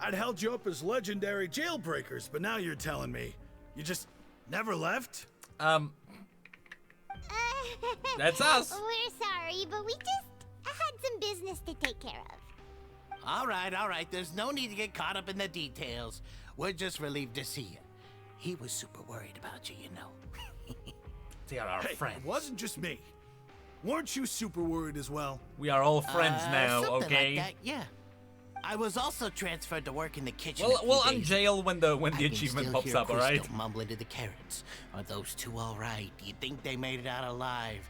I'd held you up as legendary jailbreakers, but now you're telling me you just never left? That's us. We're sorry, but we just had some business to take care of. All right. There's no need to get caught up in the details. We're just relieved to see you. He was super worried about you, you know. They are our friends. It wasn't just me. Weren't you super worried as well? We are all friends now, something okay? like that, yeah. I was also transferred to work in the kitchen. Well, I'm jail when the achievement pops up, alright? Mumbling to the carrots. Are those two all right? Do you think they made it out alive?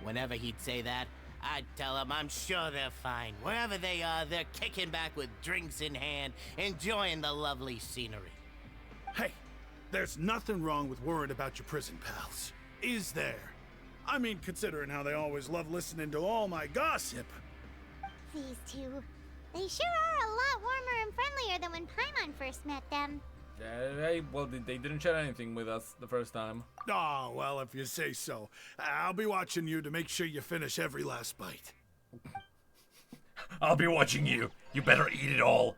Whenever he'd say that, I'd tell him I'm sure they're fine. Wherever they are, they're kicking back with drinks in hand, enjoying the lovely scenery. Hey, there's nothing wrong with worrying about your prison pals, is there? I mean, considering how they always love listening to all my gossip. These two, they sure are a lot warmer and friendlier than when Paimon first met them. Well, they didn't share anything with us the first time. Oh, well, if you say so. I'll be watching you to make sure you finish every last bite. I'll be watching you. You better eat it all.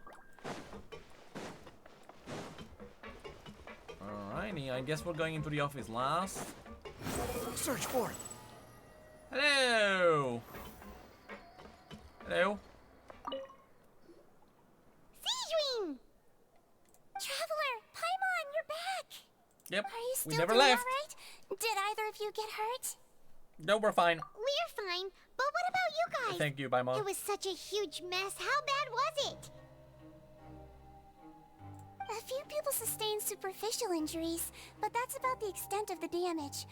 Alrighty, I guess we're going into the office last. Search for it. Hello. Hello. Seedwing! Traveler, Paimon, you're back! Yep, Are you still we never doing left. all right? Did either of you get hurt? No, we're fine. We're fine, but what about you guys? Thank you, bye, Mom. It was such a huge mess. How bad was it? A few people sustained superficial injuries, but that's about the extent of the damage.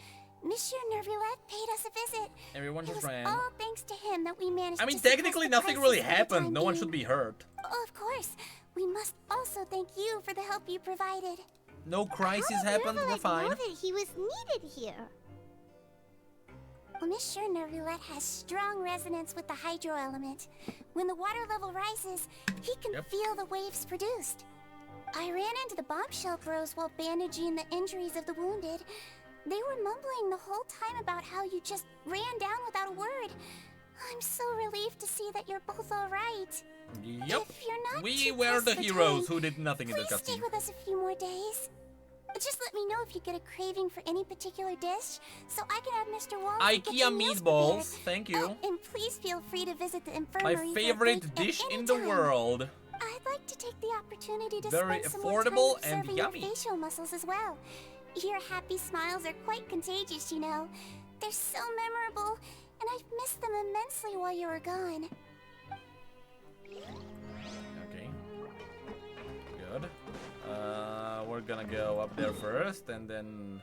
Monsieur Nervulet paid us a visit. Everyone just ran. All thanks to him that we managed I mean, to suppress technically the nothing really crisis for the happened. time No one being. should be hurt. Oh, of course. We must also thank you for the help you provided. No crisis How did happened. We're Nervulet fine. know that he was needed here? Well, Monsieur Nervulet has strong resonance with the hydro element. When the water level rises, he can feel the waves produced. I ran into the bombshell bros while bandaging the injuries of the wounded. They were mumbling the whole time about how you just ran down without a word. I'm so relieved to see that you're both all right. Yep. If you're not We too were the pressed for heroes time, who did nothing in the please stay cutscene. with us a few more days. Just let me know if you get a craving for any particular dish, so I can have Mr. Walls get IKEA your meals meatballs. prepared. Thank you. Oh, and please feel free to visit the My infirmary for a favorite break at dish any in the time. world. I'd like to take the opportunity to Very spend some more affordable time and observing yummy. your facial muscles as well. Your happy smiles are quite contagious, you know. They're so memorable, and I've missed them immensely while you were gone. Okay. Good. We're gonna go up there first, and then...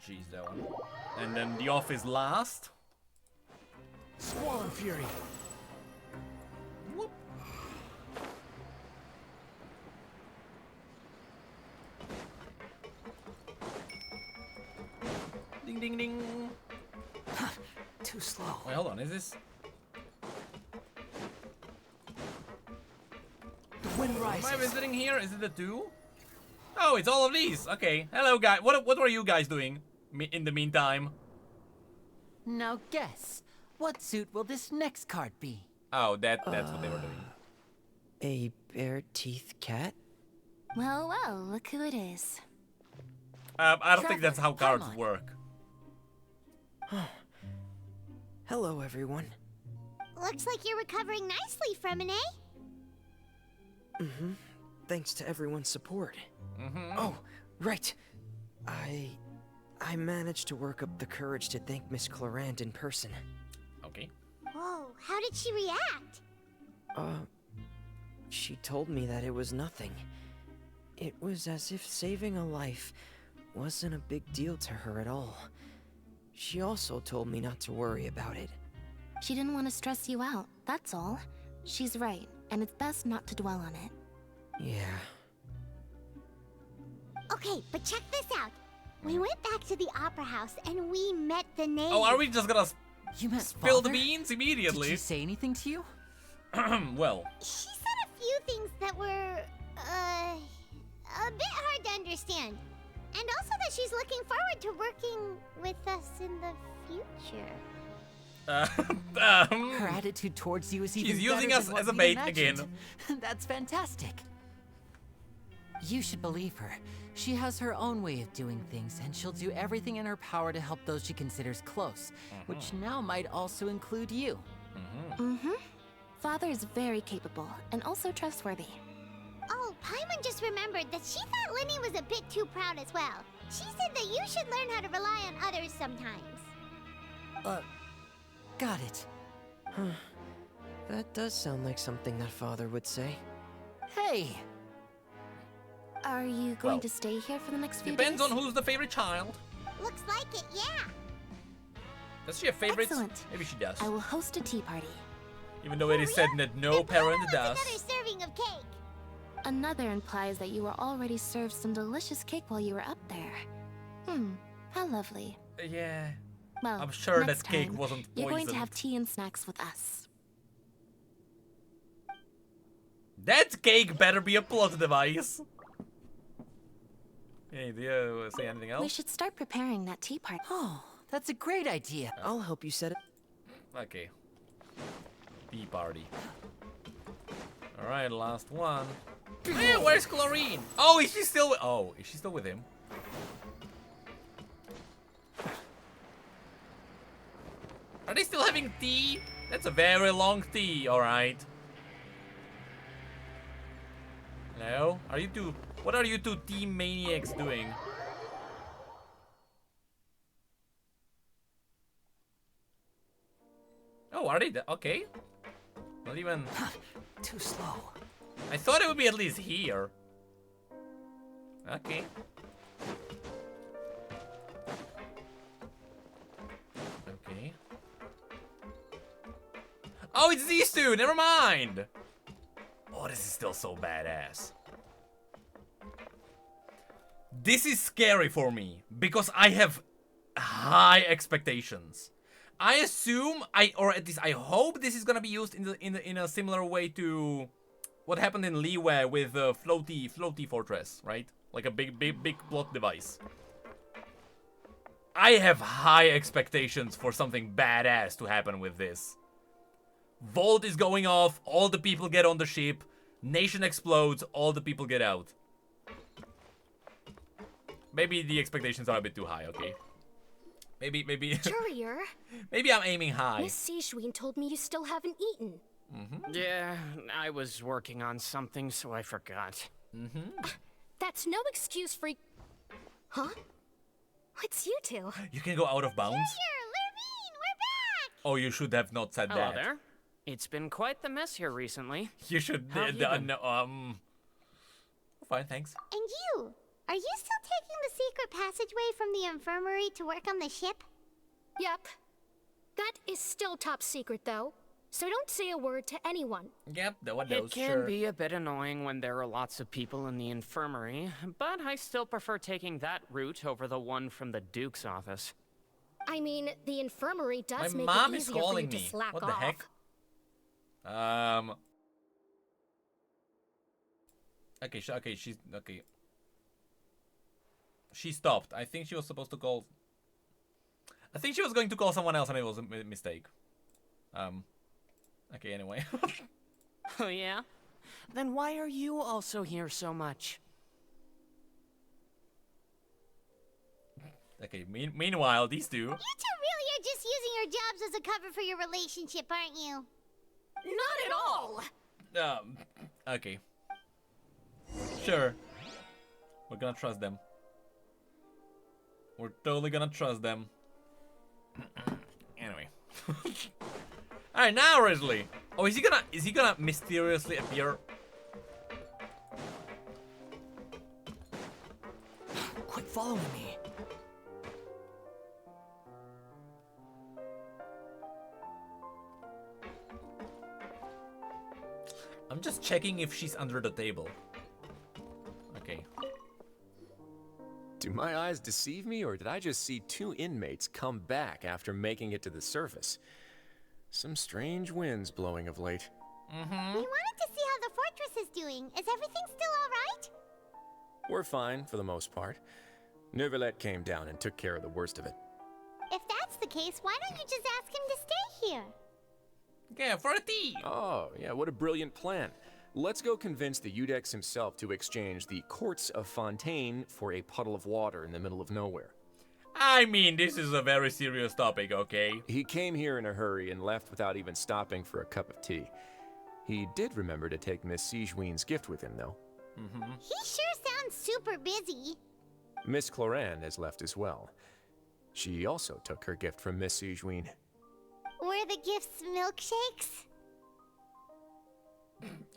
geez, that one. And then the office last. Squall Fury. Whoop. Ding, ding, ding. Too slow. Wait, hold on. Is this... The wind Am rises. I visiting here? Is it the 2? Oh, it's all of these. Okay. Hello, guys. What were you guys doing in the meantime? Now guess, what suit will this next card be? Oh, that's what they were doing. A bare-teeth cat? Well, well, look who it is. I don't think that's how cards work. Hello, everyone. Looks like you're recovering nicely from an A. Mm-hmm. Thanks to everyone's support. Oh, right. I managed to work up the courage to thank Miss Clorand in person. Okay. Whoa, how did she react? She told me that it was nothing. It was as if saving a life wasn't a big deal to her at all. She also told me not to worry about it. She didn't want to stress you out, that's all. She's right, and it's best not to dwell on it. Yeah. Okay, but check this out. We went back to the opera house and we met the knave. Oh, are we just gonna You met spill the Father? beans immediately? Did she say anything to you? Well. She said a few things that were, a bit hard to understand. And also that she's looking forward to working with us in the future. Her attitude towards you is even She's using better us than what as a we'd bait imagined. again. That's fantastic. You should believe her. She has her own way of doing things, and she'll do everything in her power to help those she considers close, which now might also include you. Father is very capable and also trustworthy. Oh, Paimon just remembered that she thought Linny was a bit too proud as well. She said that you should learn how to rely on others sometimes. Got it. That does sound like something that Father would say. Hey! Are you going to stay here for the next few Depends days? on who's the favorite child. Looks like it, yeah. Does she have favorites? Excellent. Maybe she does. I will host a tea party. Even though it is said that no parent does. Another serving of cake. Another implies that you were already served some delicious cake while you were up there. How lovely. Yeah. Well, I'm sure next that cake time, wasn't You're going to poisoned. have tea and snacks with us. That cake better be a plot device. Hey, do you say anything else? We should start preparing that tea party. Oh, that's a great idea. I'll help you set it. Okay. Tea party. Alright, last one. Hey, where's Chlorine? Oh, is she still with... Oh, is she still with him? Are they still having tea? That's a very long tea, alright. Hello? Are you two... What are you two tea maniacs doing? Oh, are they... Okay. Not even... Too slow. I thought it would be at least here. Okay. Okay. Oh, it's these two! Never mind! Oh, this is still so badass. This is scary for me, because I have high expectations. I assume, or at least I hope this is gonna be used in a similar way to what happened in Liyue with floaty fortress, right? Like a big plot device. I have high expectations for something badass to happen with this. Vault is going off, all the people get on the ship, nation explodes, all the people get out. Maybe the expectations are a bit too high, okay? Maybe... Courier. Maybe I'm aiming high. Miss Sishween told me you still haven't eaten. Yeah, I was working on something, so I forgot. That's no excuse for... Huh? What's you two? You can go out of bounds? Lurvine, we're back! Oh, you should have not said Hello that. there. It's been quite the mess here recently. You should... How have you been? Fine, thanks. And you? Are you still taking the secret passageway from the infirmary to work on the ship? Yep. That is still top secret, though. So don't say a word to anyone. Yep, that It can be a bit annoying when there are lots of people in the infirmary, but I still prefer taking that route over the one from the Duke's office. I mean, the infirmary does My make mom it is easier for you calling to me. slack What the off. heck? Okay, okay, she's... Okay. she stopped. I think she was supposed to call... I think she was going to call someone else and it was a mistake. Okay, anyway. Oh yeah? Then why are you also here so much? Okay, meanwhile, these two... You two really are just using your jobs as a cover for your relationship, aren't you? Not at all! Okay. Sure. We're gonna trust them. We're totally gonna trust them. Anyway. Alright, now Ridley. Oh, is he gonna mysteriously appear? Quit following me. I'm just checking if she's under the table. Okay. Do my eyes deceive me, or did I just see two inmates come back after making it to the surface? Some strange winds blowing of late. We wanted to see how the fortress is doing. Is everything still alright? We're fine, for the most part. Neuvillette came down and took care of the worst of it. If that's the case, why don't you just ask him to stay here? Yeah, for a tea! Oh, yeah, what a brilliant plan. Let's go convince the Udex himself to exchange the Courts of Fontaine for a puddle of water in the middle of nowhere. I mean, this is a very serious topic, okay? He came here in a hurry and left without even stopping for a cup of tea. He did remember to take Miss Sigewinne's gift with him, though. He sure sounds super busy. Miss Cloran has left as well. She also took her gift from Miss Sigewinne. Were the gifts milkshakes?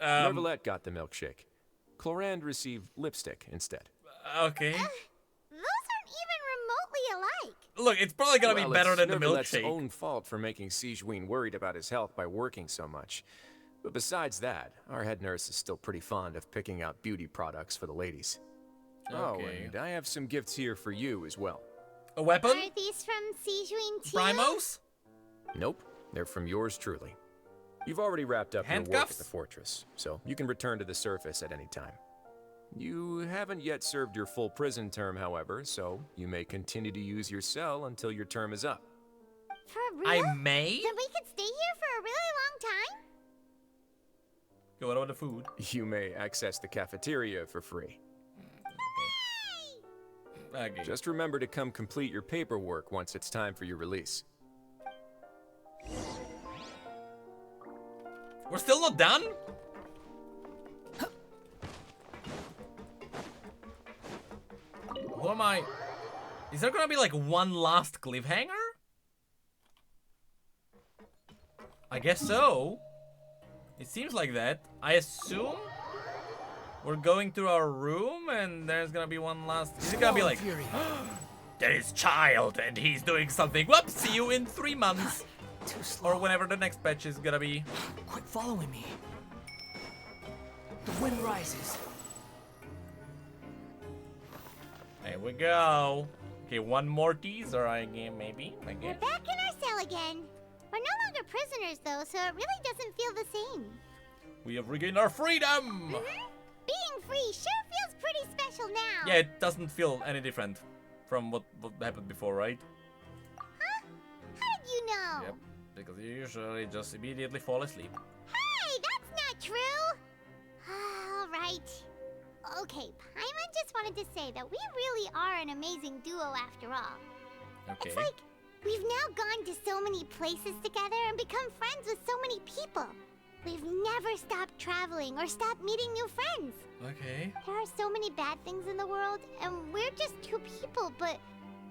Neuvillette got the milkshake. Cloran received lipstick instead. Okay. Those aren't even remotely alike. Look, it's probably gonna be better than the Neuvillette's milkshake. own fault for making Sigewinne worried about his health by working so much. But besides that, our head nurse is still pretty fond of picking out beauty products for the ladies. Oh, Okay. and I have some gifts here for you as well. A weapon? Are these from Sigewinne too? Primos? Nope, they're from yours truly. You've already wrapped up your work at Handcuffs? the fortress, so you can return to the surface at any time. You haven't yet served your full prison term, however, so you may continue to use your cell until your term is up. For real? I may? Then we could stay here for a really long time? Okay, what about the food? You may access the cafeteria for free. Okay. Just remember to come complete your paperwork once it's time for your release. We're still not done? Who am I? Is there gonna be like one last cliffhanger? I guess so. It seems like that. I assume we're going through our room and there's gonna be one last... Is it gonna be like... There is child and he's doing something. Whoops, see you in 3 months. Too slow. Or whenever the next patch is gonna be. Quit following me. The wind rises. There we go. Okay, one more teaser again, maybe. I guess. We're back in our cell again. We're no longer prisoners, though, so it really doesn't feel the same. We have regained our freedom! Being free sure feels pretty special now. Yeah, it doesn't feel any different from what happened before, right? Huh? How did you know? Yep, because you usually just immediately fall asleep. Hey, that's not true. All right. Okay, Paimon just wanted to say that we really are an amazing duo after all. Okay. It's like we've now gone to so many places together and become friends with so many people. We've never stopped traveling or stopped meeting new friends. Okay. There are so many bad things in the world, and we're just 2 people, but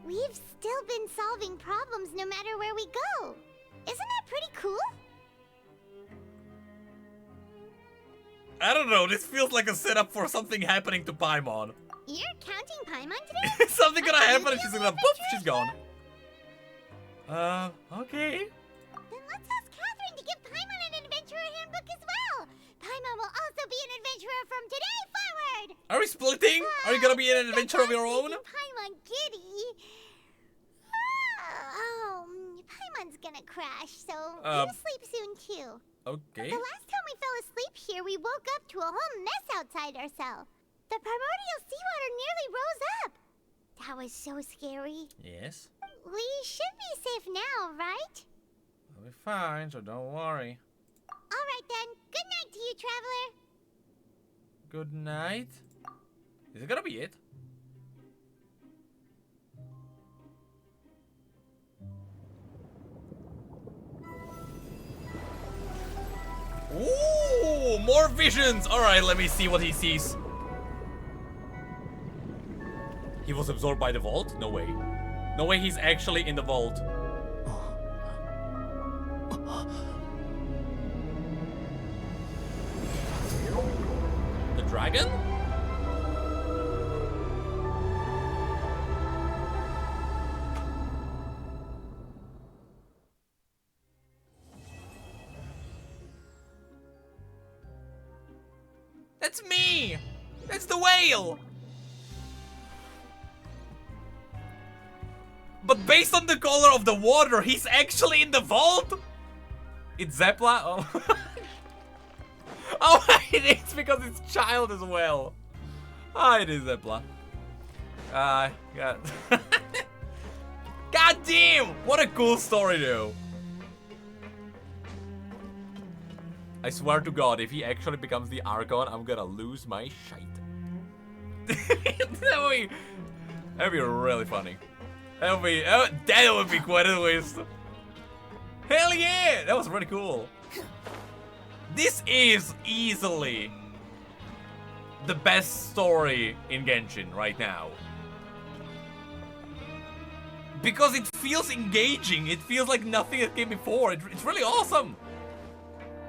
we've still been solving problems no matter where we go. Isn't that pretty cool? I don't know, this feels like a setup for something happening to Paimon. You're counting Paimon today? Something gonna happen and she's gonna poof, she's gone. Okay. Then let's ask Catherine to give Paimon an adventurer handbook as well. Paimon will also be an adventurer from today forward. Are we splitting? Are you gonna be an adventure of your own? Paimon giddy. Paimon's gonna crash, so he'll sleep soon too. Okay. The last time we fell asleep here, we woke up to a whole mess outside our cell. The primordial seawater nearly rose up. was so scary. Yes? We should be safe now, right? We'll be fine, so don't worry. Alright then. Good night to you, Traveler. Good night. Is it gonna be it? Ooh, more visions! Alright, let me see what he sees. He was absorbed by the vault? No way. No way he's actually in the vault. The dragon? That's me! That's the whale! But based on the color of the water, he's actually in the vault? It's Zepla? Oh. Oh, it's because it's child as well. Ah, it is Zepla. God. God damn! What a cool story, though. I swear to God, if he actually becomes the Archon, I'm gonna lose my shite. That'd be really funny. That would be quite a twist. Hell yeah! That was really cool. This is easily the best story in Genshin right now. Because it feels engaging. It feels like nothing that came before. It's really awesome.